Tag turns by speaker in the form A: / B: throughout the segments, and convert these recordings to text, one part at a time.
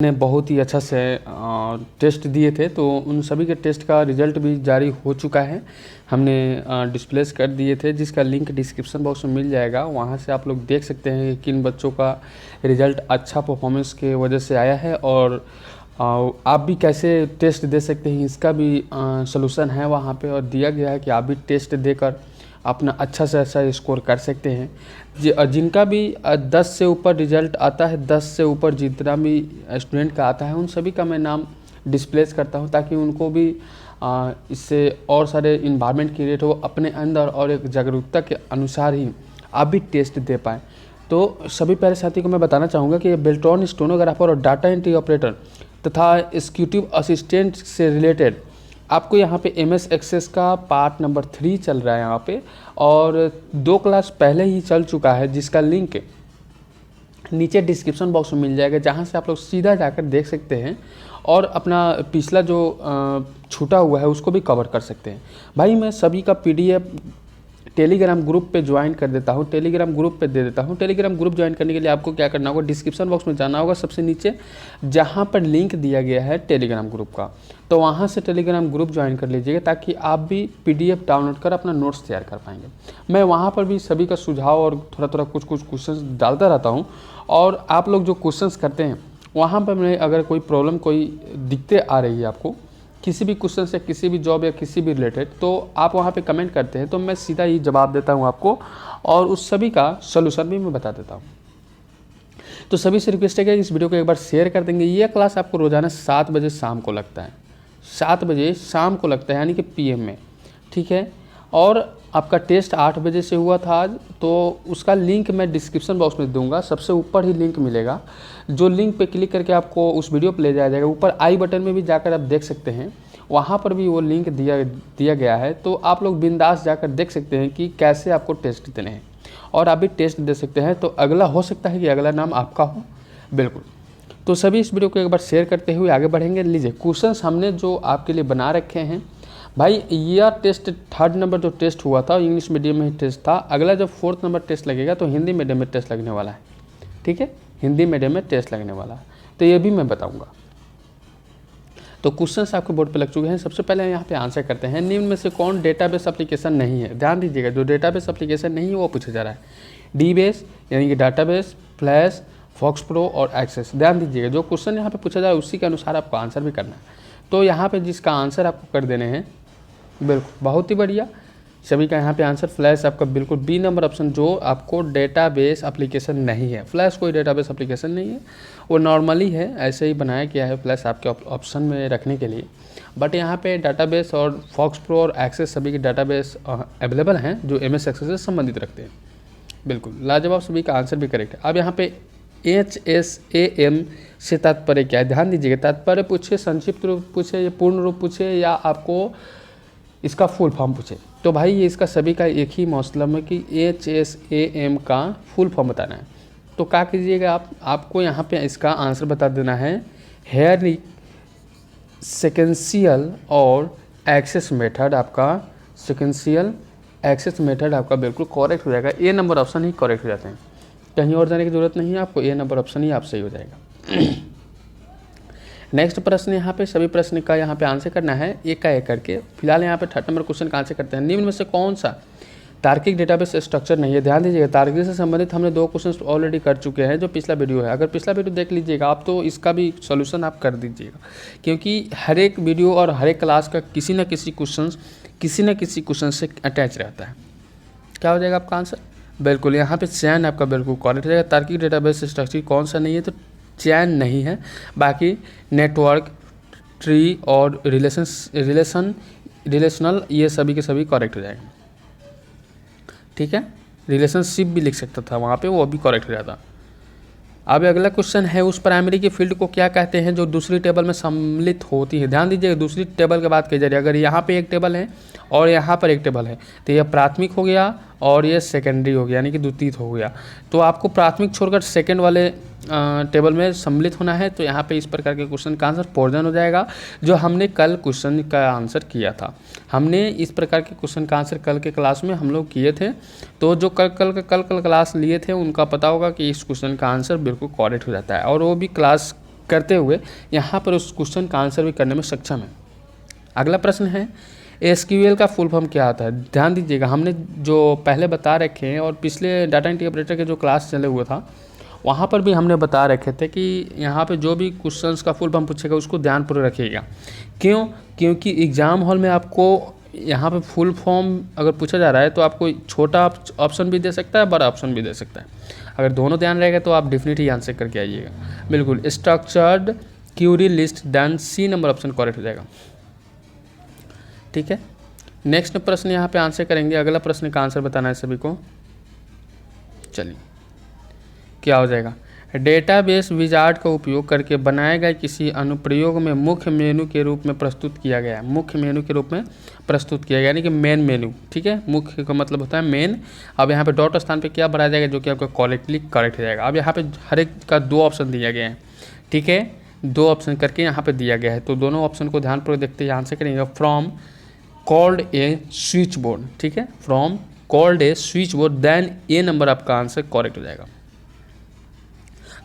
A: ने बहुत ही अच्छा से टेस्ट दिए थे, तो उन सभी के टेस्ट का रिज़ल्ट भी जारी हो चुका है। हमने डिस्प्लेस कर दिए थे, जिसका लिंक डिस्क्रिप्शन बॉक्स में मिल जाएगा। वहाँ से आप लोग देख सकते हैं कि किन बच्चों का रिज़ल्ट अच्छा परफॉर्मेंस के वजह से आया है, और आप भी कैसे टेस्ट दे सकते हैं इसका भी सलूशन है वहाँ पे, और दिया गया है कि आप भी टेस्ट देकर अपना अच्छा से अच्छा स्कोर कर सकते हैं। जिनका भी 10 से ऊपर रिज़ल्ट आता है, 10 से ऊपर जितना भी स्टूडेंट का आता है, उन सभी का मैं नाम डिस्प्लेस करता हूं, ताकि उनको भी इससे और सारे इन्वायरमेंट क्रिएट हो अपने अंदर, और एक जागरूकता के अनुसार ही आप भी टेस्ट दे पाएँ। तो सभी प्यारे साथी को मैं बताना चाहूँगा कि बेल्ट्रॉन स्टेनोग्राफर और डाटा एंट्री ऑपरेटर तथा एग्जीक्यूटिव असिस्टेंट से रिलेटेड आपको यहाँ पे MS एक्सेस का पार्ट नंबर 3 चल रहा है यहाँ पे, और 2 क्लास पहले ही चल चुका है, जिसका लिंक नीचे डिस्क्रिप्शन बॉक्स में मिल जाएगा, जहाँ से आप लोग सीधा जाकर देख सकते हैं और अपना पिछला जो छूटा हुआ है उसको भी कवर कर सकते हैं। भाई मैं सभी का PDF टेलीग्राम ग्रुप पे ज्वाइन कर देता हूँ, टेलीग्राम ग्रुप पे दे देता हूँ। टेलीग्राम ग्रुप ज्वाइन करने के लिए आपको क्या करना होगा, डिस्क्रिप्शन बॉक्स में जाना होगा, सबसे नीचे जहाँ पर लिंक दिया गया है टेलीग्राम ग्रुप का, तो वहाँ से टेलीग्राम ग्रुप ज्वाइन कर लीजिएगा, ताकि आप भी PDF डाउनलोड कर अपना नोट्स तैयार कर पाएंगे। मैं वहाँ पर भी सभी का सुझाव और थोड़ा थोड़ा कुछ क्वेश्चन डालता रहता हूँ, और आप लोग जो क्वेश्चंस करते हैं वहाँ पर मैं अगर कोई प्रॉब्लम, कोई दिक्कतें आ रही है आपको किसी भी क्वेश्चन से, किसी भी जॉब या किसी भी रिलेटेड, तो आप वहाँ पे कमेंट करते हैं, तो मैं सीधा ही जवाब देता हूँ आपको, और उस सभी का सलूशन भी मैं बता देता हूँ। तो सभी से रिक्वेस्ट है कि इस वीडियो को एक बार शेयर कर देंगे। ये क्लास आपको रोज़ाना 7 बजे शाम को लगता है, 7 बजे शाम को लगता है, यानी कि PM में, ठीक है। और आपका टेस्ट 8 बजे से हुआ था आज, तो उसका लिंक मैं डिस्क्रिप्शन बॉक्स में दूंगा, सबसे ऊपर ही लिंक मिलेगा, जो लिंक पे क्लिक करके आपको उस वीडियो पे ले जाया जाएगा। ऊपर आई बटन में भी जाकर आप देख सकते हैं, वहाँ पर भी वो लिंक दिया गया है, तो आप लोग बिंदास जाकर देख सकते हैं कि कैसे आपको टेस्ट देने हैं, और आप भी टेस्ट दे सकते हैं। तो अगला हो सकता है कि अगला नाम आपका हो, बिल्कुल। तो सभी इस वीडियो को एक बार शेयर करते हुए आगे बढ़ेंगे। लीजिए क्वेश्चंस हमने जो आपके लिए बना रखे हैं भाई। यह टेस्ट 3rd नंबर जो टेस्ट हुआ था इंग्लिश मीडियम में ही टेस्ट था। अगला जब 4th नंबर टेस्ट लगेगा तो हिंदी मीडियम में टेस्ट लगने वाला है, ठीक है, हिंदी मीडियम में टेस्ट लगने वाला है, तो ये भी मैं बताऊंगा। तो क्वेश्चंस आपके बोर्ड पे लग चुके हैं। सबसे पहले यहाँ पे आंसर करते हैं, निम्न में से कौन डेटाबेस एप्लीकेशन नहीं है। ध्यान दीजिएगा, जो डेटाबेस एप्लीकेशन नहीं है वो पूछा जा रहा है। DBase यानी कि डाटाबेस, फ्लैश, फॉक्स प्रो और एक्सेस। ध्यान दीजिएगा, जो क्वेश्चन यहाँ पे पूछा जा रहा है उसी के अनुसार आपको आंसर भी करना है। तो यहाँ पे जिसका आंसर आपको कर देने हैं, बिल्कुल बहुत ही बढ़िया, सभी का यहाँ पे आंसर फ्लैश आपका बिल्कुल B नंबर ऑप्शन, जो आपको डेटाबेस एप्लीकेशन नहीं है। फ्लैश कोई डेटाबेस एप्लीकेशन नहीं है, वो नॉर्मली है, ऐसे ही बनाया गया है फ्लैश आपके ऑप्शन में रखने के लिए। बट यहाँ पे डाटाबेस और फॉक्स प्रो और एक्सेस सभी के डाटाबेस अवेलेबल हैं, जो MS एक्सेस से संबंधित रखते हैं। बिल्कुल लाजवाब, सभी का आंसर भी करेक्ट है। अब यहाँ पे HSAM से तात्पर्य क्या है, ध्यान दीजिएगा। तात्पर्य पूछे, संक्षिप्त रूप पूछे, या पूर्ण रूप पूछे, या आपको इसका फुल फॉर्म पूछे, तो भाई ये इसका सभी का एक ही मसला है कि HSAM का फुल फॉर्म बताना है। तो क्या कीजिएगा आपको यहाँ पे इसका आंसर बता देना है, हेयर सिक्वेंशियल और एक्सेस मेथड। आपका सिक्वेंशियल एक्सेस मेथड आपका बिल्कुल करेक्ट हो जाएगा। A number option he correct हो जाते हैं, कहीं और जाने की ज़रूरत नहीं है आपको, A नंबर ऑप्शन ही आप सही हो जाएगा। नेक्स्ट प्रश्न, यहाँ पे सभी प्रश्न का यहाँ पे आंसर करना है एक का एक करके। फिलहाल यहाँ पे 3rd नंबर क्वेश्चन का आंसर करते हैं, निम्न में से कौन सा तार्किक डेटाबेस स्ट्रक्चर नहीं है। ध्यान दीजिएगा, तार्किक से संबंधित हमने 2 क्वेश्चन ऑलरेडी कर चुके हैं, जो पिछला वीडियो है। अगर पिछला वीडियो देख लीजिएगा आप, तो इसका भी सॉल्यूशन आप कर दीजिएगा, क्योंकि हर एक वीडियो और हर एक क्लास का किसी न किसी क्वेश्चन से अटैच रहता है। क्या हो जाएगा आपका आंसर, बिल्कुल यहाँ पे चयन आपका बिल्कुल करेक्ट हो जाएगा। तार्किक डेटाबेस स्ट्रक्चर कौन सा नहीं है, तो चयन नहीं है। बाकी नेटवर्क, ट्री और रिलेशनल ये सभी के सभी करेक्ट हो जाएंगे, ठीक है। रिलेशनशिप भी लिख सकता था वहाँ पे, वो भी करेक्ट हो जाता। अब अगला क्वेश्चन है, उस प्राइमरी की फील्ड को क्या कहते हैं जो दूसरी टेबल में सम्मिलित होती है। ध्यान दीजिएगा, दूसरी टेबल की बात की जा रही है। अगर यहाँ पे एक टेबल है और यहाँ पर एक टेबल है, तो यह प्राथमिक हो गया और ये सेकेंडरी हो गया, यानी कि द्वितीयक हो गया। तो आपको प्राथमिक छोड़कर सेकेंड वाले टेबल में सम्मिलित होना है। तो यहाँ पे इस प्रकार के क्वेश्चन का आंसर पोर्जन हो जाएगा, जो हमने कल क्वेश्चन का आंसर किया था। हमने इस प्रकार के क्वेश्चन का आंसर कल के क्लास में हम लोग किए थे। तो जो कल क्लास लिए थे उनका पता होगा कि इस क्वेश्चन का आंसर बिल्कुल करेक्ट हो जाता है, और वो भी क्लास करते हुए यहाँ पर उस क्वेश्चन का आंसर भी करने में सक्षम है। अगला प्रश्न है एसक्यूएल का फुल फॉर्म क्या होता है। ध्यान दीजिएगा, हमने जो पहले बता रखे हैं और पिछले डाटा एंट्री ऑपरेटर के जो क्लास चले हुए था वहाँ पर भी हमने बता रखे थे कि यहाँ पे जो भी क्वेश्चंस का फुल फॉर्म पूछेगा उसको ध्यानपूर्वक रखिएगा। क्यों? क्योंकि एग्ज़ाम हॉल में आपको यहाँ पे फुल फॉर्म अगर पूछा जा रहा है तो आपको छोटा ऑप्शन भी दे सकता है, बड़ा ऑप्शन भी दे सकता है। अगर दोनों ध्यान रहेगा तो आप डेफिनेटली आंसर करके आइएगा। बिल्कुल, structured query list then C number option correct हो जाएगा। ठीक है, नेक्स्ट प्रश्न यहाँ पे आंसर करेंगे। अगला प्रश्न का आंसर बताना है सभी को। चलिए, क्या हो जाएगा? डेटाबेस विजार्ड का उपयोग करके बनाए गए किसी अनुप्रयोग में मुख्य मेनू के रूप में प्रस्तुत किया गया है। मुख्य मेनू के रूप में प्रस्तुत किया गया यानी कि मेन मेनू। ठीक है, मुख्य का मतलब होता है मेन। अब यहाँ पे डॉट स्थान पे क्या बढ़ाया जाएगा जो कि आपका करेक्टली करेक्ट हो जाएगा। अब यहाँ पे हर एक का 2 ऑप्शन दिया गया है। ठीक है, 2 ऑप्शन करके यहाँ पे दिया गया है, तो दोनों ऑप्शन को ध्यानपूर्वक देखते हुए आंसर करेंगे। From called a switchboard. ठीक है, from called a switchboard then A number आपका आंसर करेक्ट हो जाएगा।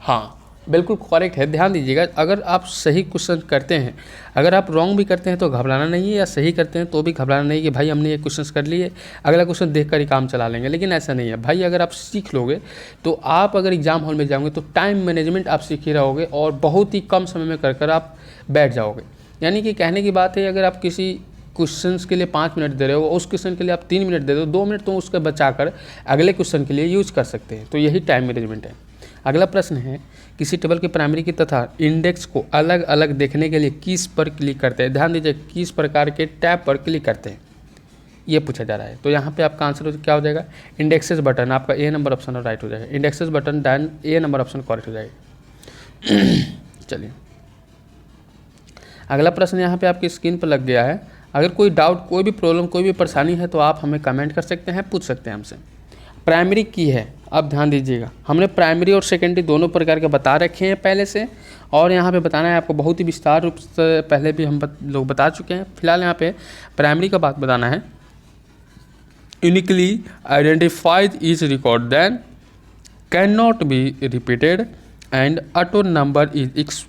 A: हाँ, बिल्कुल करेक्ट है। ध्यान दीजिएगा, अगर आप सही क्वेश्चन करते हैं, अगर आप रॉन्ग भी करते हैं तो घबराना नहीं है, या सही करते हैं तो भी घबराना नहीं कि भाई हमने ये क्वेश्चन कर लिए, अगला क्वेश्चन देखकर ही काम चला लेंगे। लेकिन ऐसा नहीं है भाई, अगर आप सीख लोगे तो आप अगर एग्जाम हॉल में जाओगे तो टाइम मैनेजमेंट आप सीख ही रहोगे और बहुत ही कम समय में कर आप बैठ जाओगे। यानी कि कहने की बात है, अगर आप किसी क्वेश्चंस के लिए 5 मिनट दे रहे हो, उस क्वेश्चन के लिए आप 3 मिनट दे दो, 2 मिनट तो उसका बचाकर अगले क्वेश्चन के लिए यूज कर सकते हैं। तो यही टाइम मैनेजमेंट है। अगला प्रश्न है किसी टेबल की प्राइमरी की तथा इंडेक्स को अलग अलग देखने के लिए किस पर क्लिक करते हैं। ध्यान दीजिए, किस प्रकार के टैब पर क्लिक करते हैं ये पूछा जा रहा है। तो यहाँ पे आपका आंसर क्या हो जाएगा? इंडेक्सेस बटन, आपका ए नंबर ऑप्शन राइट हो जाएगा। Indexes button then A number option correct हो जाएगा। चलिए, अगला प्रश्न यहाँ पे आपकी स्क्रीन पर लग गया है। अगर कोई डाउट, कोई भी प्रॉब्लम, कोई भी परेशानी है तो आप हमें कमेंट कर सकते हैं, पूछ सकते हैं हमसे। प्राइमरी की है, अब ध्यान दीजिएगा, हमने प्राइमरी और सेकेंडरी दोनों प्रकार के बता रखे हैं पहले से, और यहाँ पे बताना है आपको बहुत ही विस्तार रूप से पहले भी हम लोग बता चुके हैं। फिलहाल यहाँ पे प्राइमरी का बात बताना है। Uniquely identified is record then can not be repeated and auto number is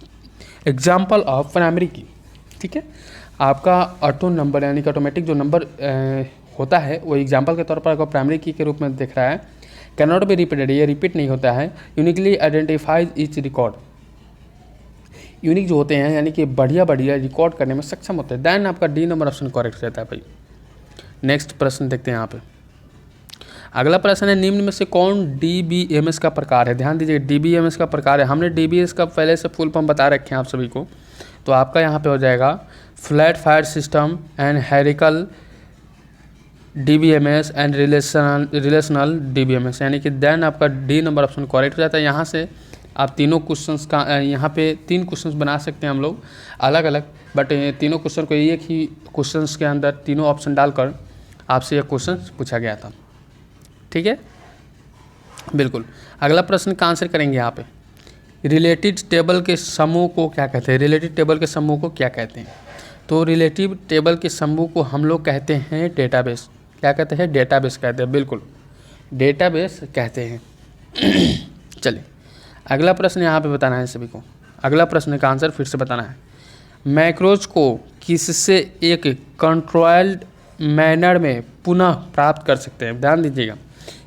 A: example of primary key. ठीक है, आपका ऑटो नंबर यानी कि ऑटोमेटिक जो नंबर होता है वो एग्जाम्पल के तौर पर आपको प्राइमरी की के रूप में दिख रहा है। कैन नॉट बी रिपीटेड, ये रिपीट नहीं होता है। Uniquely identifies etch record, unique जो होते हैं यानी कि बढ़िया रिकॉर्ड करने में सक्षम होते हैं। देन आपका डी नंबर ऑप्शन करेक्ट रहता है भाई। नेक्स्ट प्रश्न देखते हैं यहाँ पे। अगला प्रश्न है निम्न में से कौन DBMS का प्रकार है। ध्यान दीजिए, DBMS का प्रकार है। हमने DBMS का पहले से फुल फॉर्म बता रखे हैं आप सभी को। तो आपका यहाँ पे हो जाएगा flat file system and hierarchical DBMS and relational DBMS, यानी कि देन आपका डी नंबर ऑप्शन करेक्ट हो जाता है। यहाँ से आप तीनों क्वेश्चंस का यहाँ पे 3 क्वेश्चंस बना सकते हैं हम लोग अलग अलग, बट तीनों क्वेश्चन को एक ही क्वेश्चंस के अंदर तीनों ऑप्शन डालकर आपसे यह क्वेश्चन पूछा गया था। ठीक है, बिल्कुल। अगला प्रश्न का आंसर करेंगे यहाँ पे। रिलेटेड टेबल के समूह को क्या कहते हैं? रिलेटेड टेबल के समूह को क्या कहते हैं? तो रिलेटिव टेबल के समूह को हम लोग कहते हैं डेटाबेस। क्या कहते हैं? डेटाबेस कहते हैं। बिल्कुल, डेटाबेस कहते हैं। चलिए, अगला प्रश्न यहाँ पे बताना है सभी को। अगला प्रश्न का आंसर फिर से बताना है। मैक्रोज को किससे एक कंट्रोल्ड मैनर में पुनः प्राप्त कर सकते हैं? ध्यान दीजिएगा,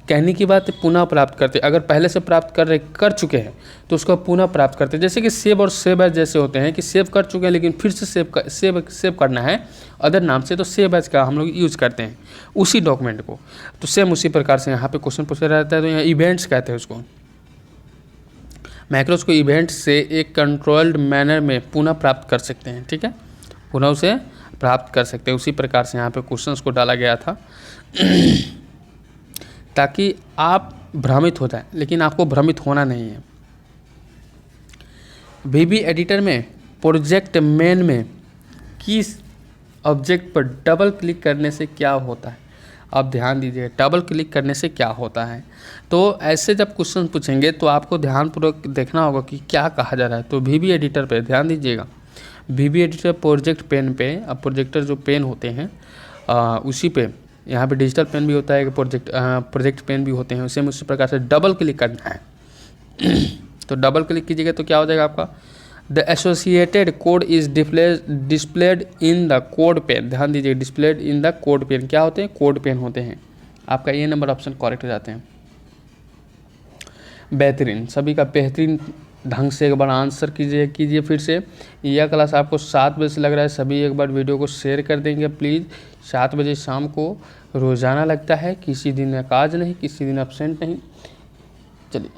A: कहने की बात पुनः प्राप्त करते। अगर पहले से प्राप्त कर चुके हैं तो उसको पुनः प्राप्त करते। जैसे कि सेव और सेव एज जैसे होते हैं कि सेव कर चुके हैं लेकिन फिर से सेव करना है अदर नाम से, तो सेव एज का हम लोग यूज करते हैं उसी डॉक्यूमेंट को। तो सेम उसी प्रकार से यहाँ पे क्वेश्चन पूछा रहता है, तो यहाँ इवेंट्स कहते हैं उसको। मैक्रोज को इवेंट से एक कंट्रोल्ड मैनर में पुनः प्राप्त कर सकते हैं। ठीक है, पुनः उसे प्राप्त कर सकते हैं। उसी प्रकार से यहाँ पे क्वेश्चंस को डाला गया था ताकि आप भ्रमित हो जाए, लेकिन आपको भ्रमित होना नहीं है। VB एडिटर में प्रोजेक्ट मेन में किस ऑब्जेक्ट पर डबल क्लिक करने से क्या होता है? अब ध्यान दीजिए, डबल क्लिक करने से क्या होता है। तो ऐसे जब क्वेश्चन पूछेंगे तो आपको ध्यानपूर्वक देखना होगा कि क्या कहा जा रहा है। तो VB एडिटर पे ध्यान दीजिएगा। VB एडिटर प्रोजेक्ट पेन पे, अब प्रोजेक्टर जो पेन होते हैं उसी पे, यहाँ पे डिजिटल पेन भी होता है, प्रोजेक्ट पेन भी होते हैं, उसे उसी प्रकार से डबल क्लिक करना है। तो डबल क्लिक कीजिएगा तो क्या हो जाएगा आपका? The associated code is displayed in the code pane. ध्यान दीजिए, displayed in the code pane क्या होते हैं? कोड पेन होते हैं। आपका ये नंबर ऑप्शन करेक्ट हो जाते हैं। बेहतरीन, सभी का बेहतरीन ढंग से एक बार आंसर कीजिए फिर से। यह क्लास आपको 7 बजे से लग रहा है, सभी एक बार वीडियो को शेयर कर देंगे प्लीज़। 7 बजे शाम को रोज़ाना लगता है, किसी दिन एकाज नहीं, किसी दिन एब्सेंट नहीं। चलिए,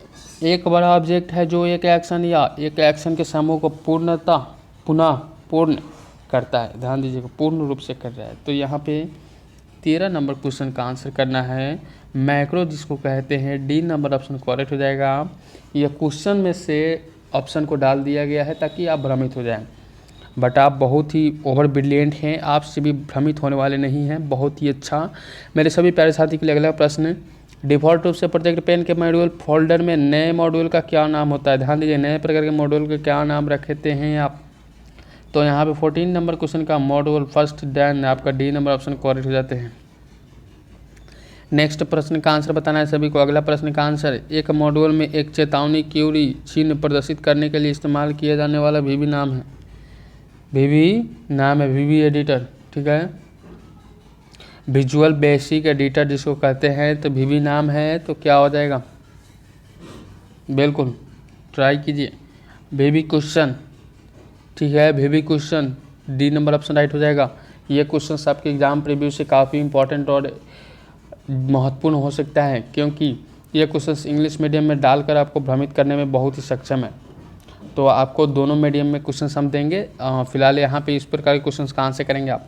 A: एक बड़ा ऑब्जेक्ट है जो एक एक्शन या एक एक्शन के समूह को पूर्ण करता है। ध्यान दीजिएगा, पूर्ण रूप से कर रहा है। तो यहाँ पे 13 नंबर क्वेश्चन का आंसर करना है। मैक्रो जिसको कहते हैं, डी नंबर ऑप्शन करेक्ट हो जाएगा। यह क्वेश्चन में से ऑप्शन को डाल दिया गया है ताकि आप भ्रमित हो जाएं, बट आप बहुत ही ओवर ब्रिलियंट हैं, आपसे भी भ्रमित होने वाले नहीं हैं। बहुत ही अच्छा। मेरे सभी प्यारे साथी के लिए अगला प्रश्न, डिफ़ॉल्ट रूप से प्रोजेक्ट पेन के मॉड्यूल फोल्डर में नए मॉड्यूल का क्या नाम होता है? ध्यान दीजिए, नए प्रकार के मॉड्यूल के क्या नाम रखते हैं आप? तो यहाँ पे 14 नंबर क्वेश्चन का मॉड्यूल फर्स्ट डैन आपका डी नंबर ऑप्शन करेक्ट हो जाते हैं। नेक्स्ट प्रश्न का आंसर बताना है सभी को। अगला प्रश्न का आंसर, एक मॉड्यूल में एक चेतावनी क्यूरी चिन्ह प्रदर्शित करने के लिए इस्तेमाल किया जाने वाला वीबी नाम है। वीबी एडिटर, ठीक है। विजुअल बेसिक एडिटर जिसको कहते हैं, तो वीबी नाम है, तो क्या हो जाएगा? बिल्कुल ट्राई कीजिए। वीबी क्वेश्चन, ठीक है, VB question D number option right हो जाएगा। ये क्वेश्चन आपके एग्जाम प्रीव्यू से काफ़ी इंपॉर्टेंट और महत्वपूर्ण हो सकता है, क्योंकि ये क्वेश्चन इंग्लिश मीडियम में डालकर आपको भ्रमित करने में बहुत ही सक्षम है। तो आपको दोनों मीडियम में क्वेश्चन हम देंगे। फिलहाल यहाँ पे इस प्रकार के क्वेश्चन का आंसर करेंगे आप।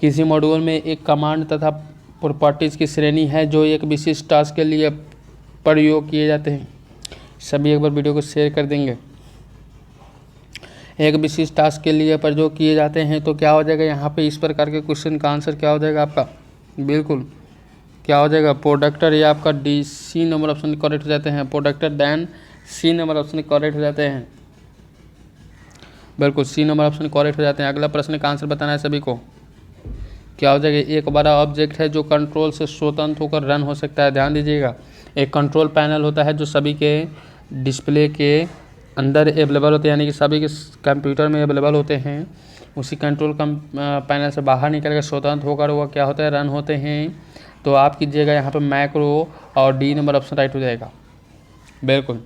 A: किसी मॉड्यूल में एक कमांड तथा प्रॉपर्टीज़ की श्रेणी है जो एक विशिष्ट टास्क के लिए प्रयोग किए जाते हैं। सभी एक बार वीडियो को शेयर कर देंगे। एक विशिष्ट टास्क के लिए प्रयोग किए जाते हैं, तो क्या हो जाएगा यहाँ पे? इस प्रकार के क्वेश्चन का आंसर क्या हो जाएगा आपका? बिल्कुल क्या हो जाएगा? प्रोडक्टर, ये आपका D C number option correct हो जाते हैं। प्रोडक्टर then C number option correct हो जाते हैं। बिल्कुल सी नंबर ऑप्शन करेक्ट हो जाते हैं। अगला प्रश्न का आंसर बताना है सभी को। क्या हो जाएगा? एक बड़ा ऑब्जेक्ट है जो कंट्रोल से स्वतंत्र होकर रन हो सकता है। ध्यान दीजिएगा, एक कंट्रोल पैनल होता है जो सभी के डिस्प्ले के अंदर अवेलेबल होते हैं, यानी कि सभी के कंप्यूटर में अवेलेबल होते हैं। उसी कंट्रोल पैनल से बाहर निकल कर स्वतंत्र होकर वो क्या होता है? रन होते हैं। तो आप कीजिएगा यहाँ पे मैक्रो और डी नंबर ऑप्शन राइट हो जाएगा। बिल्कुल।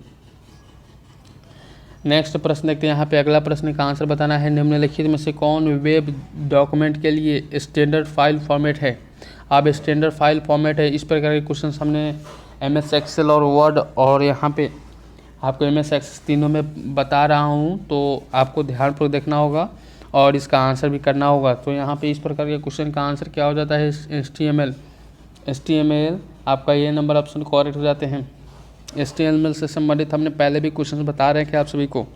A: नेक्स्ट प्रश्न देखते हैं। यहाँ पे अगला प्रश्न का आंसर बताना है, निम्नलिखित में से कौन वेब डॉक्यूमेंट के लिए स्टैंडर्ड फाइल फॉर्मेट है? अब स्टैंडर्ड फाइल फॉर्मेट है, इस प्रकार के क्वेश्चन हमने MS एक्सेल और वर्ड और यहाँ पे आपको MS एक्सेल तीनों में बता रहा हूँ, तो आपको ध्यानपूर्वक देखना होगा और इसका आंसर भी करना होगा। तो यहाँ पे इस प्रकार के क्वेश्चन का आंसर क्या हो जाता है? HTML आपका ये नंबर ऑप्शन करेक्ट हो जाते हैं। HTML से संबंधित हमने पहले भी क्वेश्चन बता रहे हैं आप सभी को।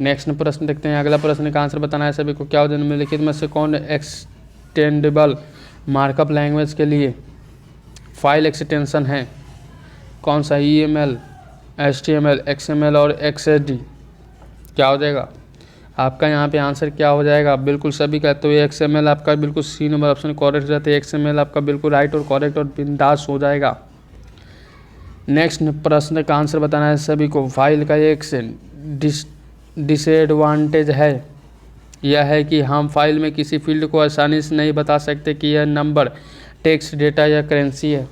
A: नेक्स्ट प्रश्न देखते हैं। अगला प्रश्न का आंसर बताना है सभी को। क्या हो जाए? निम्नलिखित में से कौन एक्सटेंडेबल मार्कअप लैंग्वेज के लिए फाइल एक्सटेंशन है? कौन सा? EML, HTML, XML और XSD। क्या हो जाएगा आपका यहाँ पे आंसर? क्या हो जाएगा? बिल्कुल सभी का। तो ये XML आपका बिल्कुल सी नंबर ऑप्शन करेक्ट हो जाते हैं। XML आपका बिल्कुल राइट और करेक्ट और बिंदास हो जाएगा। नेक्स्ट प्रश्न का आंसर बताना है सभी को। फाइल का एक डिसएडवांटेज है यह है कि हम फाइल में किसी फील्ड को आसानी से नहीं बता सकते कि यह नंबर, टेक्स्ट, डेटा या करेंसी है।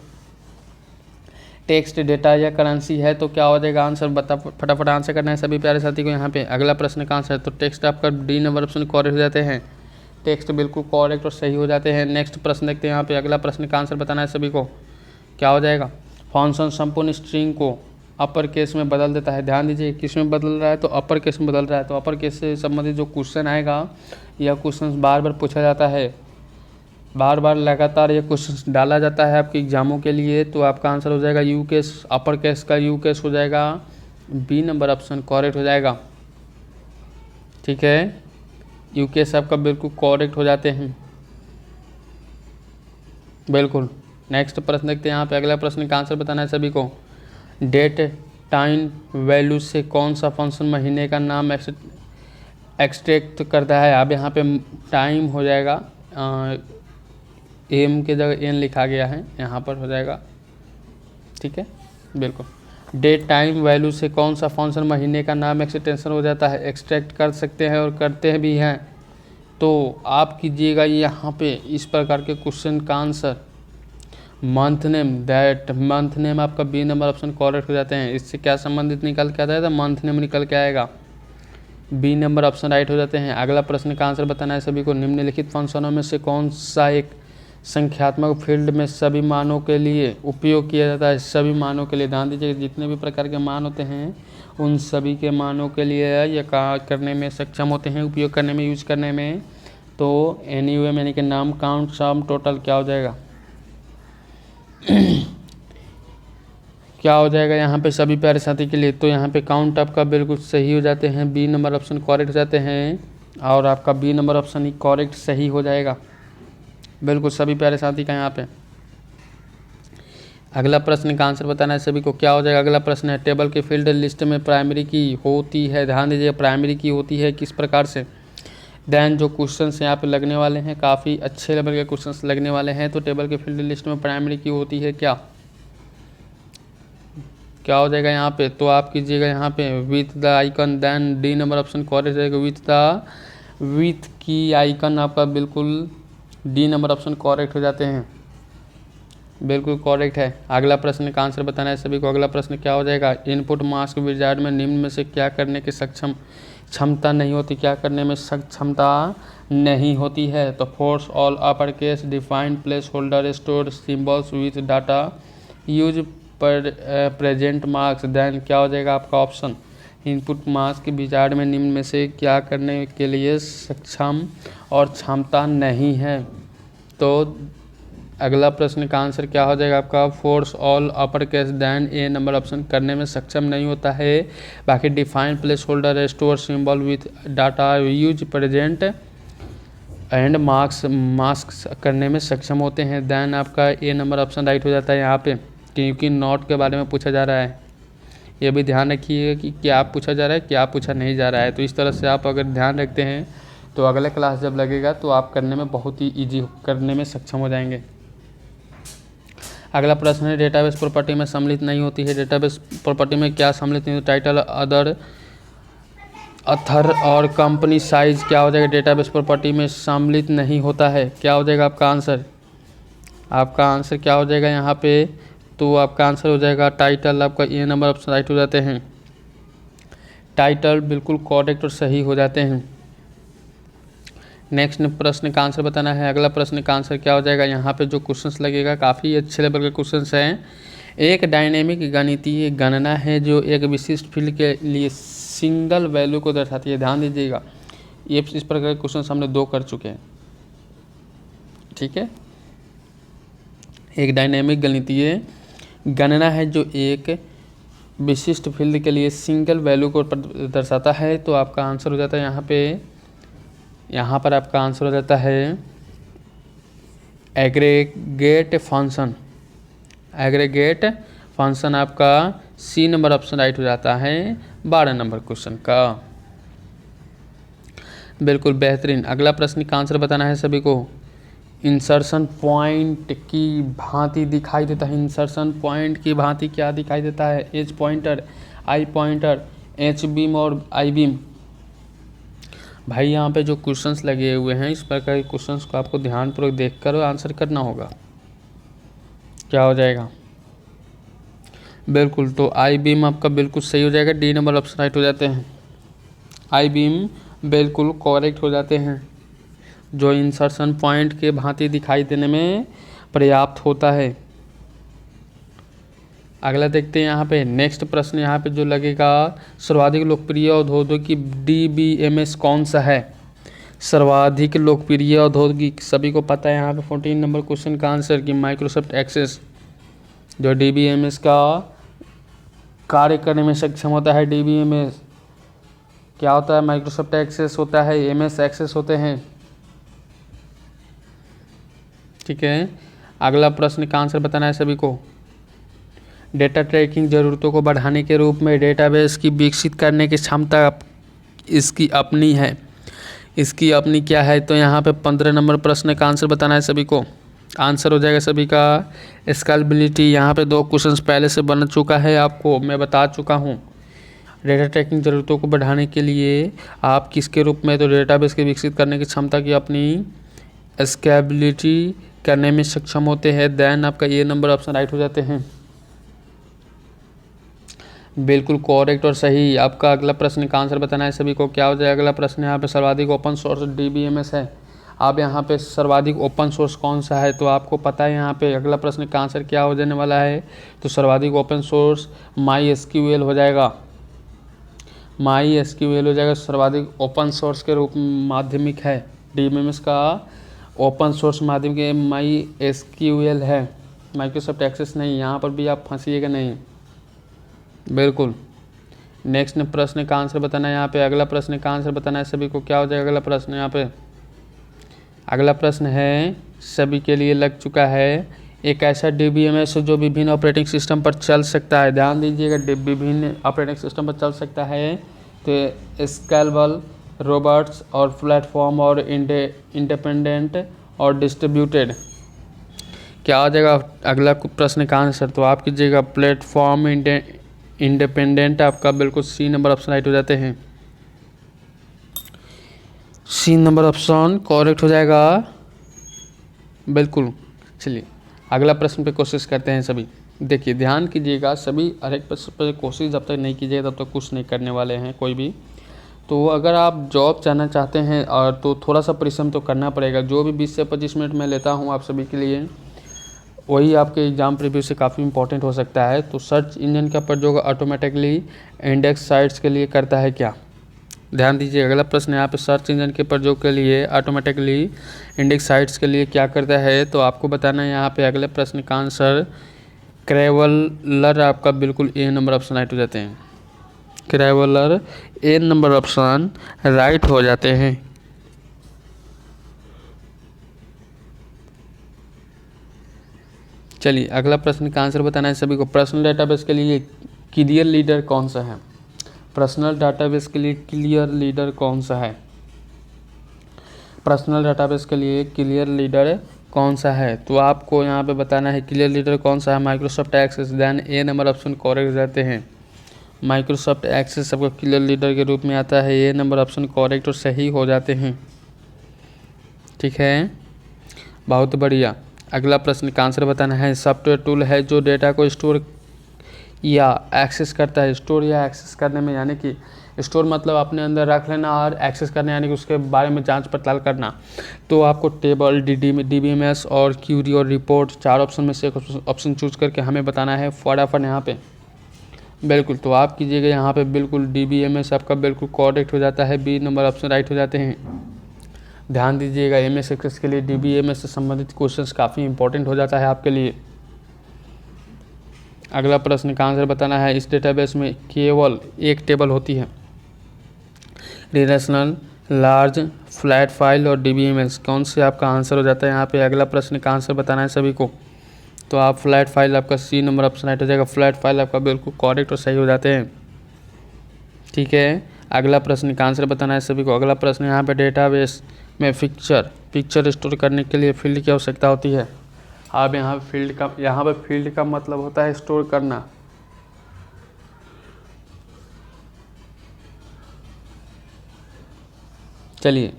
A: टेक्स्ट, डेटा या करेंसी है, तो क्या हो जाएगा आंसर? फटाफट आंसर करना है सभी प्यारे साथी को। यहाँ पे अगला प्रश्न का आंसर, तो टेक्स्ट आपका डी नंबर ऑप्शन करेक्ट हो जाते हैं। टेक्स्ट बिल्कुल करेक्ट और सही हो जाते हैं। नेक्स्ट प्रश्न देखते हैं। यहाँ पे अगला प्रश्न का आंसर बताना है सभी को। क्या हो जाएगा? फंक्शन संपूर्ण स्ट्रिंग को अपर केस में बदल देता है। ध्यान दीजिए, किस में बदल रहा है? तो अपर केस में बदल रहा है। तो अपर केस से संबंधित जो क्वेश्चन आएगा, यह क्वेश्चन बार बार पूछा जाता है, बार बार लगातार ये क्वेश्चन डाला जाता है आपके एग्जामों के लिए। तो आपका आंसर हो जाएगा यू केस, अपर केस का यू केस हो जाएगा। बी नंबर ऑप्शन करेक्ट हो जाएगा। ठीक है, यू केस आपका बिल्कुल करेक्ट हो जाते हैं। बिल्कुल। नेक्स्ट प्रश्न देखते हैं। यहाँ पे अगला प्रश्न का आंसर बताना है सभी को। डेट टाइम वैल्यू से कौन सा फंक्शन महीने का नाम एक्सट्रैक्ट करता है? अब यहाँ पे टाइम हो जाएगा, एम के जगह एन लिखा गया है, यहाँ पर हो जाएगा। ठीक है, बिल्कुल। डेट टाइम वैल्यू से कौन सा फंक्शन महीने का नाम एक्सटेंशन हो जाता है, एक्सट्रैक्ट कर सकते हैं और करते भी हैं। तो आप कीजिएगा यहाँ पे इस प्रकार के क्वेश्चन का answer month name, that month name आपका बी नंबर ऑप्शन करेक्ट हो जाते हैं। इससे क्या संबंधित निकल के आता है, तो मंथ नेम निकल के आएगा, बी नंबर ऑप्शन राइट हो जाते हैं। अगला प्रश्न का आंसर बताना है सभी को, निम्नलिखित फंक्शनों में से कौन सा एक संख्यात्मक फील्ड में सभी मानों के लिए उपयोग किया जाता है। सभी मानों के लिए ध्यान दीजिए, जितने भी प्रकार के मान होते हैं उन सभी के मानों के लिए ये करने में सक्षम होते हैं, उपयोग करने में, यूज करने में। तो एनयूएम यानी कि नाम, काउंट, सम, टोटल क्या हो जाएगा क्या हो जाएगा यहाँ पे सभी प्यारे साथी के लिए। तो यहाँ पे काउंट आपका बिल्कुल सही हो जाते हैं, बी नंबर ऑप्शन करेक्ट हो जाते हैं और आपका बी नंबर ऑप्शन ही करेक्ट सही हो जाएगा बिल्कुल सभी प्यारे साथी का यहाँ पे। अगला प्रश्न का आंसर बताना है सभी को, क्या हो जाएगा। अगला प्रश्न है, टेबल के फील्ड लिस्ट में प्राइमरी की होती है। ध्यान दीजिए, प्राइमरी की होती है किस प्रकार से। देन जो क्वेश्चंस यहाँ पे लगने वाले हैं काफ़ी अच्छे लेवल के क्वेश्चंस लगने वाले हैं। तो टेबल के फील्ड लिस्ट में प्राइमरी की होती है क्या हो जाएगा यहाँ पे। तो आप कीजिएगा यहाँ पे with the icon, then D number option correct रहेगा, विथ की आइकन आपका बिल्कुल डी नंबर ऑप्शन करेक्ट हो जाते हैं, बिल्कुल करेक्ट है। अगला प्रश्न का आंसर बताना है सभी को। अगला प्रश्न क्या हो जाएगा, इनपुट मास्क विजार्ड में निम्न में से क्या करने की क्षमता नहीं होती, क्या करने में क्षमता नहीं होती है। तो force all upper case, defined place holder, store symbols with data, use पर प्रेजेंट मार्क्स। देन क्या हो जाएगा आपका ऑप्शन, इनपुट मास्क विजार्ड में निम्न में से क्या करने के लिए सक्षम और क्षमता नहीं है। तो अगला प्रश्न का आंसर क्या हो जाएगा आपका, force all upper case, then A number option करने में सक्षम नहीं होता है। बाकी define placeholder, store symbol with data, use present and mask करने में सक्षम होते हैं। देन आपका ए नंबर ऑप्शन राइट हो जाता है यहाँ पे, क्योंकि नॉट के बारे में पूछा जा रहा है। ये भी ध्यान रखिए कि क्या पूछा जा रहा है, क्या पूछा नहीं जा रहा है। तो इस तरह से आप अगर ध्यान रखते हैं तो अगला क्लास जब लगेगा तो आप करने में बहुत ही ईजी करने में सक्षम हो जाएंगे। अगला प्रश्न है, डेटाबेस प्रॉपर्टी में सम्मिलित नहीं होती है। डेटाबेस प्रॉपर्टी में क्या सम्मिलित नहीं होती, टाइटल, अदर, अथर और कंपनी साइज क्या हो जाएगा, डेटाबेस प्रॉपर्टी में सम्मिलित नहीं होता है। क्या हो जाएगा आपका आंसर, आपका आंसर क्या हो जाएगा यहाँ पे। तो आपका आंसर हो जाएगा टाइटल, आपका ए नंबर ऑप्शन राइट हो जाते हैं, टाइटल बिल्कुल करेक्ट और सही हो जाते हैं। नेक्स्ट प्रश्न का आंसर बताना है। अगला प्रश्न का आंसर क्या हो जाएगा, यहाँ पे जो क्वेश्चंस लगेगा काफ़ी अच्छे लेवल के क्वेश्चंस हैं। एक डायनेमिक गणितीय गणना है जो एक विशिष्ट फील्ड के लिए सिंगल वैल्यू को दर्शाती है। ध्यान दीजिएगा, ये इस प्रकार के क्वेश्चन हमने 2 कर चुके हैं, ठीक है। एक डायनेमिक गणितीय गणना है जो एक विशिष्ट फील्ड के लिए सिंगल वैल्यू को दर्शाता है। तो आपका आंसर हो जाता है यहाँ पर आपका आंसर हो जाता है एग्रीगेट फंक्शन। एग्रीगेट फंक्शन आपका सी नंबर ऑप्शन राइट हो जाता है 12 नंबर क्वेश्चन का, बिल्कुल बेहतरीन। अगला प्रश्न का आंसर बताना है सभी को। इंसर्शन पॉइंट की भांति दिखाई देता है, इंसर्शन पॉइंट की भांति क्या दिखाई देता है, एच पॉइंटर, आई पॉइंटर, एच बीम और आई बीम। भाई यहाँ पे जो क्वेश्चंस लगे हुए हैं इस प्रकार के क्वेश्चंस को आपको ध्यानपूर्वक देखकर आंसर करना होगा। क्या हो जाएगा, बिल्कुल तो आई बीम आपका बिल्कुल सही हो जाएगा, डी नंबर ऑप्शन राइट हो जाते हैं। आई बीम बिल्कुल करेक्ट हो जाते हैं, जो इंसर्शन पॉइंट के भांति दिखाई देने में पर्याप्त होता है। अगला देखते हैं यहाँ पे नेक्स्ट प्रश्न, यहाँ पे जो लगेगा सर्वाधिक लोकप्रिय औद्योगिक DBMS कौन सा है। सर्वाधिक लोकप्रिय औद्योगिक सभी को पता है यहाँ पे 14 नंबर क्वेश्चन का आंसर कि माइक्रोसॉफ्ट एक्सेस, जो DBMS का कार्य करने में सक्षम होता है। DBMS क्या होता है, माइक्रोसॉफ्ट एक्सेस होता है, MS एक्सेस होते हैं, ठीक है। अगला प्रश्न का आंसर बताना है सभी को। डेटा ट्रैकिंग ज़रूरतों को बढ़ाने के रूप में डेटाबेस की विकसित करने की क्षमता इसकी अपनी है। इसकी अपनी क्या है, तो यहाँ पे 15 नंबर प्रश्न का आंसर बताना है सभी को। आंसर हो जाएगा सभी का स्केलेबिलिटी। यहाँ पे 2 क्वेश्चंस पहले से बन चुका है, आपको मैं बता चुका हूँ। डेटा ट्रैकिंग ज़रूरतों को बढ़ाने के लिए आप किसके रूप में, तो डेटाबेस के विकसित करने की क्षमता की अपनी स्केलेबिलिटी करने में सक्षम होते हैं। देन आपका ये नंबर ऑप्शन राइट हो जाते हैं, बिल्कुल करेक्ट और सही। आपका अगला प्रश्न का आंसर बताना है सभी को। क्या हो जाएगा अगला प्रश्न? यहाँ पे सर्वाधिक ओपन सोर्स DBMS है। अब यहाँ पे सर्वाधिक ओपन सोर्स कौन सा है, तो आपको पता है यहाँ पे अगला प्रश्न का आंसर क्या हो जाने वाला है। तो सर्वाधिक ओपन सोर्स MySQL हो जाएगा। MySQL हो जाएगा सर्वाधिक ओपन सोर्स के रूप माध्यमिक है। DBMS का ओपन सोर्स माध्यमिक MySQL है, माइक्रोसॉफ्ट एक्सेस नहीं। यहाँ पर भी आप फंसिएगा नहीं, बिल्कुल। नेक्स्ट प्रश्न का आंसर बताना है यहाँ पे। अगला प्रश्न का आंसर बताना है सभी को। क्या हो जाएगा अगला प्रश्न? यहाँ पे अगला प्रश्न है सभी के लिए लग चुका है, एक ऐसा DBMS जो विभिन्न ऑपरेटिंग सिस्टम पर चल सकता है। ध्यान दीजिएगा, विभिन्न ऑपरेटिंग सिस्टम पर चल सकता है। तो स्केलेबल, रोबोट्स और प्लेटफॉर्म और इंडिपेंडेंट और डिस्ट्रीब्यूटेड। क्या आ जाएगा अगला प्रश्न का आंसर? तो आप कीजिएगा प्लेटफॉर्म इंडिपेंडेंट, आपका बिल्कुल C नंबर ऑप्शन राइट हो जाते हैं। C नंबर ऑप्शन करेक्ट हो जाएगा, बिल्कुल। चलिए अगला प्रश्न पे कोशिश करते हैं सभी। देखिए ध्यान कीजिएगा सभी, हर एक प्रश्न पर कोशिश जब तक नहीं कीजिएगा तब तक कुछ नहीं करने वाले हैं कोई भी। तो अगर आप जॉब चाहना चाहते हैं और तो थोड़ा सा परिश्रम तो करना पड़ेगा। जो भी 20 से 25 मिनट मैं लेता हूँ आप सभी के लिए, वही आपके एग्ज़ाम प्रीव्यू से काफ़ी इंपॉर्टेंट हो सकता है। तो सर्च इंजन का प्रयोग ऑटोमेटिकली इंडेक्स साइट्स के लिए करता है क्या? ध्यान दीजिए अगला प्रश्न यहाँ पे, सर्च इंजन के प्रयोग के लिए ऑटोमेटिकली इंडेक्स साइट्स के लिए क्या करता है? तो आपको बताना है यहाँ पे अगले प्रश्न का आंसर क्रैवलर, आपका बिल्कुल A नंबर ऑप्शन राइट हो जाते हैं। क्रैवलर A नंबर ऑप्शन राइट हो जाते हैं। चलिए अगला प्रश्न का आंसर बताना है सभी को। पर्सनल डेटाबेस के लिए क्लियर लीडर कौन सा है? पर्सनल डेटाबेस के लिए क्लियर लीडर कौन सा है? पर्सनल डेटाबेस के लिए क्लियर लीडर कौन सा है? तो आपको यहाँ पे बताना है क्लियर लीडर कौन सा है। Microsoft Access. Then A number option correct रहते हैं। माइक्रोसॉफ्ट एक्सेस सबको क्लियर लीडर के रूप में आता है। A नंबर ऑप्शन करेक्ट और सही हो जाते हैं। ठीक है, बहुत बढ़िया। अगला प्रश्न का आंसर बताना है। सॉफ्टवेयर टूल है जो डेटा को स्टोर या एक्सेस करता है। स्टोर या एक्सेस करने में, यानी कि स्टोर मतलब अपने अंदर रख लेना और एक्सेस करना यानी कि उसके बारे में जांच पड़ताल करना। तो आपको टेबल, DBMS और क्यूरी और रिपोर्ट 4 ऑप्शन में से एक ऑप्शन चूज करके हमें बताना है फटाफट यहाँ पे। बिल्कुल, तो आप कीजिएगा यहाँ पे बिल्कुल DBMS आपका बिल्कुल करेक्ट हो जाता है। B नंबर ऑप्शन राइट हो जाते हैं। ध्यान दीजिएगा MS एक्सेस के लिए DBMS से संबंधित क्वेश्चंस काफ़ी इंपॉर्टेंट हो जाता है आपके लिए। अगला प्रश्न का आंसर बताना है। इस डेटाबेस में केवल एक टेबल होती है। रिलेशनल, लार्ज, फ्लैट फाइल और DBMS कौन से आपका आंसर हो जाता है यहाँ पे? अगला प्रश्न का आंसर बताना है सभी को। तो आप फ्लैट फाइल, आपका C नंबर ऑप्शन राइट हो जाएगा। फ्लैट फाइल आपका बिल्कुल करेक्ट और सही हो जाते हैं। ठीक है, अगला प्रश्न का आंसर बताना है सभी को। अगला प्रश्न यहाँ पे, डेटाबेस में पिक्चर स्टोर करने के लिए फील्ड की आवश्यकता होती है। अब यहाँ पे फील्ड का मतलब होता है स्टोर करना। चलिए,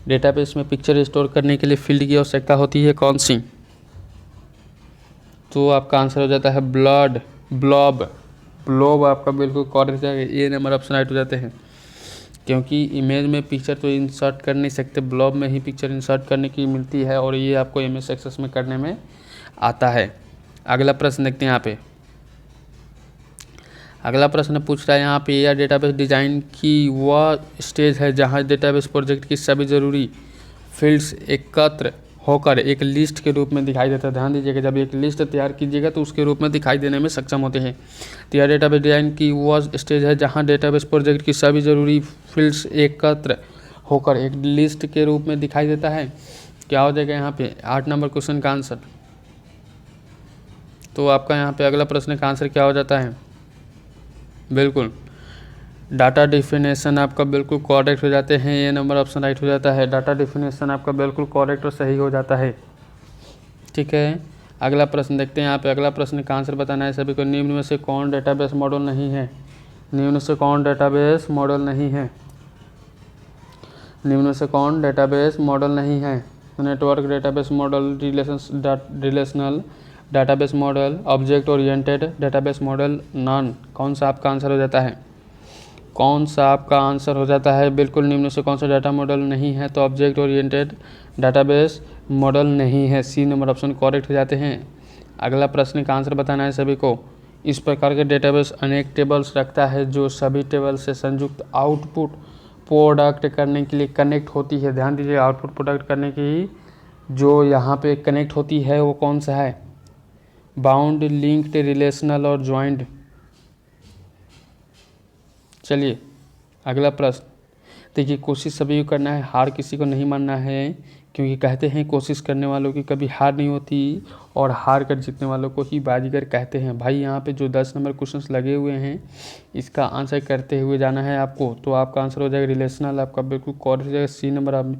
A: डेटाबेस में पिक्चर स्टोर करने के लिए फील्ड की आवश्यकता होती है कौन सी? तो आपका आंसर हो जाता है ब्लॉब आपका बिल्कुल करेक्ट है। A नंबर ऑप्शन राइट हो जाते हैं। क्योंकि इमेज में पिक्चर तो इंसर्ट कर नहीं सकते, ब्लॉब में ही पिक्चर इंसर्ट करने की मिलती है और ये आपको MS एक्सेस में करने में आता है। अगला प्रश्न देखते हैं यहाँ पे। अगला प्रश्न पूछ रहा है यहाँ पे, यह डेटाबेस डिज़ाइन की वह स्टेज है जहाँ डेटाबेस प्रोजेक्ट की सभी ज़रूरी फील्ड्स एकत्र होकर एक लिस्ट के रूप में दिखाई देता है। ध्यान दीजिएगा, जब एक लिस्ट तैयार कीजिएगा तो उसके रूप में दिखाई देने में सक्षम होते हैं। तो यह डेटाबेस डिज़ाइन की वह स्टेज है जहाँ डेटाबेस प्रोजेक्ट की सभी ज़रूरी फील्ड्स एकत्र होकर एक लिस्ट के रूप में दिखाई देता है। क्या हो जाएगा यहाँ पे 8 नंबर क्वेश्चन का आंसर? तो आपका यहाँ पे अगला प्रश्न का आंसर क्या हो जाता है? बिल्कुल डाटा डिफिनेशन आपका बिल्कुल करेक्ट हो जाते हैं। A नंबर ऑप्शन राइट हो जाता है। डाटा डिफिनेशन आपका बिल्कुल करेक्ट और सही हो जाता है। ठीक है, अगला प्रश्न देखते हैं। यहाँ पे अगला प्रश्न का आंसर बताना है सभी को। निम्न में से कौन डेटाबेस मॉडल नहीं है? निम्न से कौन डेटाबेस मॉडल नहीं है? निम्न में से कौन डेटाबेस मॉडल नहीं है? Network database model, relational database model, object oriented database model, non. कौन सा आपका आंसर हो जाता है? कौन सा आपका आंसर हो जाता है? बिल्कुल निम्न से कौन सा डाटा मॉडल नहीं है? तो ऑब्जेक्ट ओरिएंटेड डेटाबेस मॉडल नहीं है। सी नंबर ऑप्शन करेक्ट हो जाते हैं। अगला प्रश्न का आंसर बताना है सभी को। इस प्रकार के डेटाबेस अनेक टेबल्स रखता है जो सभी टेबल से संयुक्त आउटपुट प्रोडक्ट करने के लिए कनेक्ट होती है। ध्यान दीजिए, आउटपुट प्रोडक्ट करने की जो यहाँ पे कनेक्ट होती है वो कौन सा है? बाउंड, लिंक्ड, रिलेशनल और ज्वाइंट। चलिए अगला प्रश्न देखिए। कोशिश सभी को करना है, हार किसी को नहीं मानना है, क्योंकि कहते हैं कोशिश करने वालों की कभी हार नहीं होती और हार कर जीतने वालों को ही बाजीगर कहते हैं। भाई यहाँ पे जो 10 नंबर क्वेश्चंस लगे हुए हैं इसका आंसर करते हुए जाना है आपको। तो आपका आंसर हो जाएगा रिलेशनल, आपका बिल्कुल करेक्ट हो जाएगा। C number. आप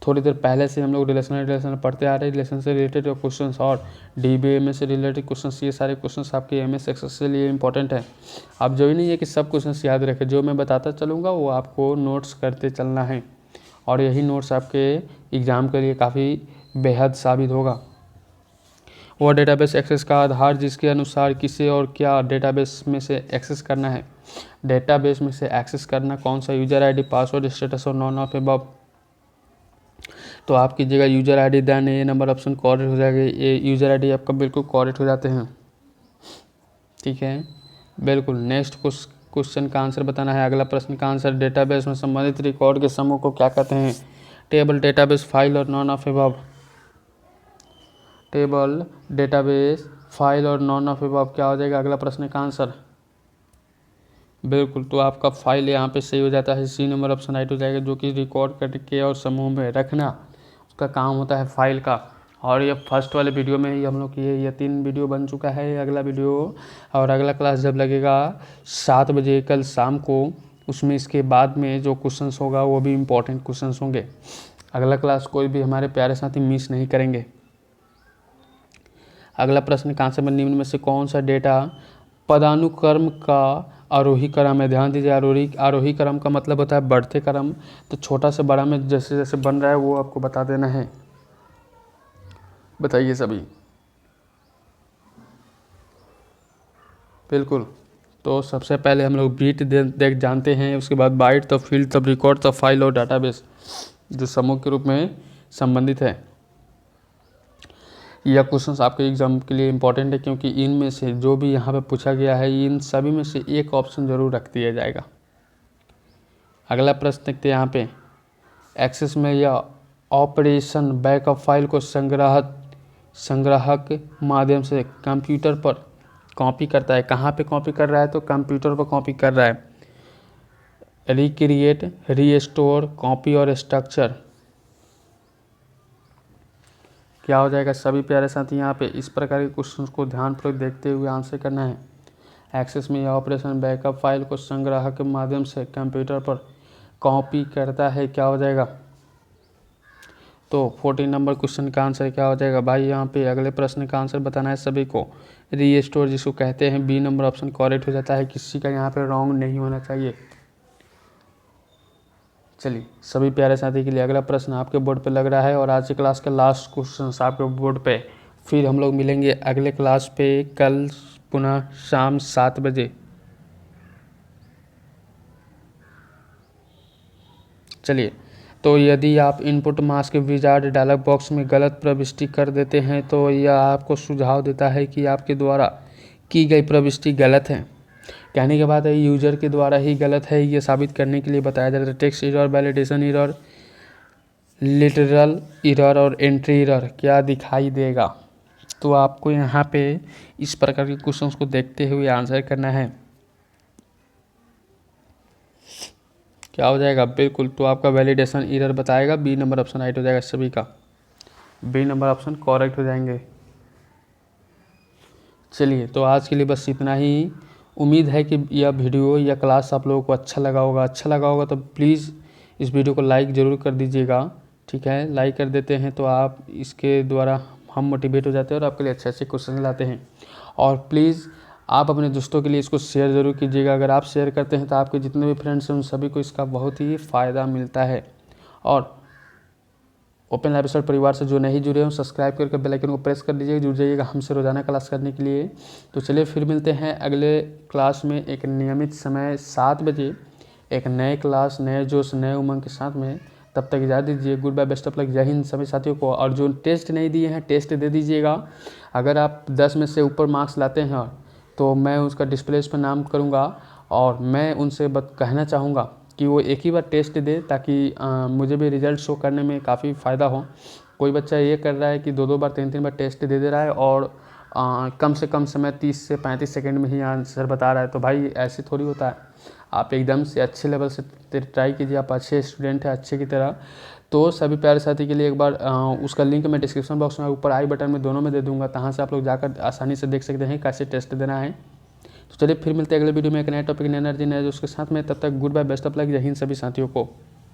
A: थोड़ी देर पहले से हम लोग रिलेशनल पढ़ते आ रहे हैं। रिलेशन से रिलेटेड क्वेश्चन और DBA से रिलेटेड क्वेश्चन, ये सारे क्वेश्चन आपके MS एक्सेस के लिए इंपॉर्टेंट है। आप जो ही नहीं है कि सब क्वेश्चन याद रखें, जो मैं बताता चलूँगा वो आपको नोट्स करते चलना है और यही नोट्स आपके एग्ज़ाम के लिए काफ़ी बेहद साबित होगा। वह डेटाबेस एक्सेस का आधार जिसके अनुसार किसे और क्या डेटाबेस में से एक्सेस करना है। डेटाबेस में से एक्सेस करना कौन सा? यूजर ID, पासवर्ड, स्टेटस और नॉन ऑफ अबव। तो आप कीजिएगा यूजर ID, देन ये नंबर ऑप्शन करेक्ट हो जाएगा। ये यूजर ID आपका बिल्कुल करेक्ट हो जाते हैं। ठीक है, बिल्कुल। नेक्स्ट क्वेश्चन का आंसर बताना है। अगला प्रश्न का आंसर, डेटाबेस में संबंधित रिकॉर्ड के समूह को क्या कहते हैं? टेबल, डेटाबेस, फाइल और none of above. Table, database, file और नॉन ऑफ अबव क्या हो जाएगा अगला प्रश्न का आंसर? बिल्कुल, तो आपका फाइल यहाँ पे सही हो जाता है। सी नंबर ऑप्शन राइट हो जाएगा, जो कि रिकॉर्ड करके और समूह में रखना उसका काम होता है फाइल का। और ये फर्स्ट वाले वीडियो में ही हम लोग ये 3 वीडियो बन चुका है। अगला वीडियो और अगला क्लास जब लगेगा 7 बजे कल शाम को, उसमें इसके बाद में जो क्वेश्चंस होगा वो भी इम्पोर्टेंट क्वेश्चंस होंगे। अगला क्लास कोई भी हमारे प्यारे साथी मिस नहीं करेंगे। अगला प्रश्न का आंसर में निम्न में से कौन सा डेटा पदानुक्रम का आरोही क्रम है? ध्यान दीजिए, आरोही क्रम का मतलब होता है बढ़ते क्रम। तो छोटा से बड़ा में जैसे जैसे बन रहा है वो आपको बता देना है। बताइए सभी। बिल्कुल, तो सबसे पहले हम लोग बीट देख जानते हैं, उसके बाद बाइट, तब फील्ड, तब रिकॉर्ड, तब फाइल और डाटाबेस जो समूह के रूप में संबंधित है। यह क्वेश्चन आपके एग्जाम के लिए इंपॉर्टेंट है, क्योंकि इनमें से जो भी यहाँ पे पूछा गया है इन सभी में से एक ऑप्शन जरूर रख दिया जाएगा। अगला प्रश्न देखते हैं यहाँ पे। एक्सेस में यह ऑपरेशन बैकअप फाइल को संग्राहक माध्यम से कंप्यूटर पर कॉपी करता है। कहाँ पे कॉपी कर रहा है? तो कंप्यूटर पर कॉपी कर रहा है। रिक्रिएट, रीस्टोर, कॉपी और स्ट्रक्चर क्या हो जाएगा सभी प्यारे साथी? यहाँ पे इस प्रकार के क्वेश्चन को ध्यानपूर्वक देखते हुए आंसर करना है। एक्सेस में यह ऑपरेशन बैकअप फाइल को संग्राहक के माध्यम से कंप्यूटर पर कॉपी करता है, क्या हो जाएगा? तो 14 नंबर क्वेश्चन का आंसर क्या हो जाएगा भाई? यहाँ पे अगले प्रश्न का आंसर बताना है सभी को। रीस्टोर जिसको कहते हैं, बी नंबर ऑप्शन करेक्ट हो जाता है। किसी का यहाँ पे रॉन्ग नहीं होना चाहिए। चलिए सभी प्यारे साथी के लिए अगला प्रश्न आपके बोर्ड पे लग रहा है और आज की क्लास का लास्ट क्वेश्चन आपके बोर्ड पे। फिर हम लोग मिलेंगे अगले क्लास पे कल पुनः शाम 7 बजे। चलिए, तो यदि आप input mask wizard dialog box में गलत प्रविष्टि कर देते हैं तो यह आपको सुझाव देता है कि आपके द्वारा की गई प्रविष्टि गलत है। कहने के बाद यूजर के द्वारा ही गलत है ये साबित करने के लिए बताया जा रहा है। Text error, validation error, literal error और एंट्री एरर क्या दिखाई देगा? तो आपको यहाँ पे इस प्रकार के क्वेश्चंस को देखते हुए आंसर करना है। क्या हो जाएगा? बिल्कुल, तो आपका वैलिडेशन एरर बताएगा। बी नंबर ऑप्शन राइट हो जाएगा सभी का। बी नंबर ऑप्शन करेक्ट हो जाएंगे। चलिए, तो आज के लिए बस इतना ही। उम्मीद है कि यह वीडियो या क्लास आप लोगों को अच्छा लगा होगा तो प्लीज़ इस वीडियो को लाइक ज़रूर कर दीजिएगा। ठीक है, लाइक कर देते हैं तो आप इसके द्वारा हम मोटिवेट हो जाते हैं और आपके लिए अच्छे अच्छे क्वेश्चन लाते हैं। और प्लीज़ आप अपने दोस्तों के लिए इसको शेयर ज़रूर कीजिएगा। अगर आप शेयर करते हैं तो आपके जितने भी फ्रेंड्स हैं उन सभी को इसका बहुत ही फ़ायदा मिलता है। और ओपन लाइव स्टडी परिवार से जो नहीं जुड़े हों सब्सक्राइब करके बेल आइकन को प्रेस कर दीजिए, जुड़ जाइएगा हमसे रोज़ाना क्लास करने के लिए। तो चलिए फिर मिलते हैं अगले क्लास में एक नियमित समय 7 बजे एक नए क्लास, नए जोश, नए उमंग के साथ में। तब तक इजाज़त दीजिए। Goodbye, best of luck, जय हिंद सभी साथियों को। और जो टेस्ट नहीं दिए हैं टेस्ट दे दीजिएगा। अगर आप 10 में से ऊपर मार्क्स लाते हैं तो मैं उसका डिस्प्ले पर नाम करूँगा और मैं उनसे कहना चाहूँगा कि वो एक ही बार टेस्ट दे ताकि मुझे भी रिज़ल्ट शो करने में काफ़ी फ़ायदा हो। कोई बच्चा ये कर रहा है कि 2-2 बार 3-3 बार टेस्ट दे रहा है और कम से कम समय 30 से 35 सेकंड में ही आंसर बता रहा है। तो भाई ऐसे थोड़ी होता है। आप एकदम से अच्छे लेवल से ट्राई कीजिए। आप अच्छे स्टूडेंट हैं अच्छे की तरह। तो सभी प्यारे साथी के लिए एक बार उसका लिंक मैं डिस्क्रिप्शन बॉक्स में ऊपर आई बटन में दोनों में दे दूँगा। तहाँ से आप लोग जाकर आसानी से देख सकते हैं कैसे टेस्ट देना है। तो चलिए फिर मिलते हैं अगले वीडियो में एक नए टॉपिक, नए एनर्जी, नए उसके साथ में। तब तक goodbye, best of luck, जय हिंद सभी साथियों को।